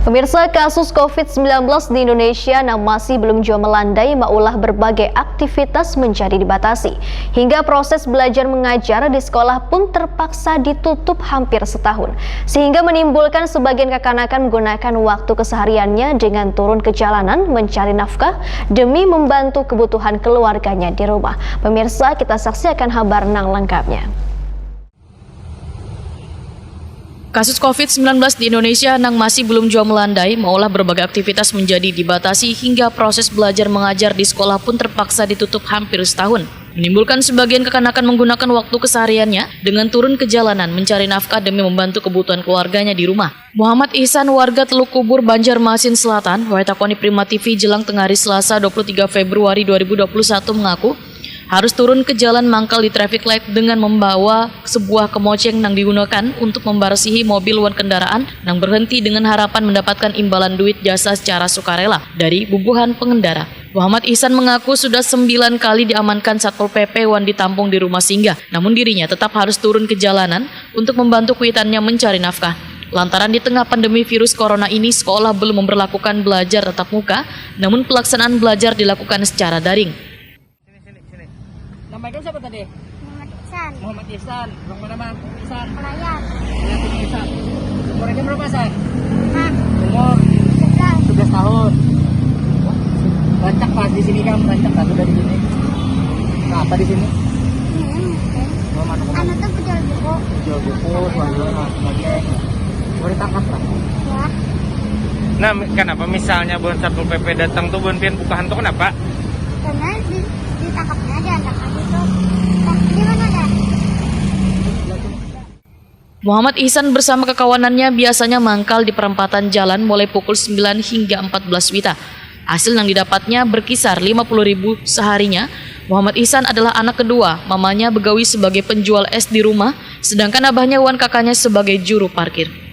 Pemirsa, kasus COVID-19 di Indonesia yang masih belum jauh melandai maulah berbagai aktivitas menjadi dibatasi. Hingga proses belajar mengajar di sekolah pun terpaksa ditutup hampir setahun. Sehingga menimbulkan sebagian kekanakan menggunakan waktu kesehariannya dengan turun ke jalanan mencari nafkah demi membantu kebutuhan keluarganya di rumah. Pemirsa, kita saksikan kabar lengkapnya. Kasus COVID-19 di Indonesia yang masih belum jauh melandai, maulah berbagai aktivitas menjadi dibatasi hingga proses belajar mengajar di sekolah pun terpaksa ditutup hampir setahun. Menimbulkan sebagian kekanakan menggunakan waktu kesehariannya dengan turun ke jalanan mencari nafkah demi membantu kebutuhan keluarganya di rumah. Muhammad Ihsan, warga Teluk Kubur, Banjarmasin Selatan, watakoni Prima TV Jelang Tengah hari Selasa 23 Februari 2021 mengaku harus turun ke jalan mangkal di traffic light dengan membawa sebuah kemoceng yang digunakan untuk membersihi mobil wan kendaraan yang berhenti dengan harapan mendapatkan imbalan duit jasa secara sukarela dari bubuhan pengendara. Muhammad Ihsan mengaku sudah 9 kali diamankan Satpol PP wan ditampung di rumah singgah, namun dirinya tetap harus turun ke jalanan untuk membantu kuitannya mencari nafkah. Lantaran di tengah pandemi virus corona ini, sekolah belum memberlakukan belajar tatap muka, namun pelaksanaan belajar dilakukan secara daring. Nama itu siapa tadi? Muhammad Ihsan. Muhammad Ihsan. Nomor nama Ihsan. Melayat. Ihsan. Umurnya berapa, San? Hah? Umur 11 tahun. Rancak pas di sini kan, rancak satu dari sini. Nah, apa di sini? Oh, mana? Anu tuh penjual buku. Jual buku, soalnya sebagai murid takas lah. Ya. Nah, kenapa misalnya Bon Satpol PP datang tuh Bon Pian bukahan tuh kenapa? Karena ditangkapnya ada anak itu. Nah, di mana ada? Muhammad Ihsan bersama kekawanannya biasanya mangkal di perempatan jalan mulai pukul 9 hingga 14 WITA. Hasil yang didapatnya berkisar 50.000 seharinya. Muhammad Ihsan adalah anak kedua, mamanya begawi sebagai penjual es di rumah, sedangkan abahnya wan kakaknya sebagai juru parkir.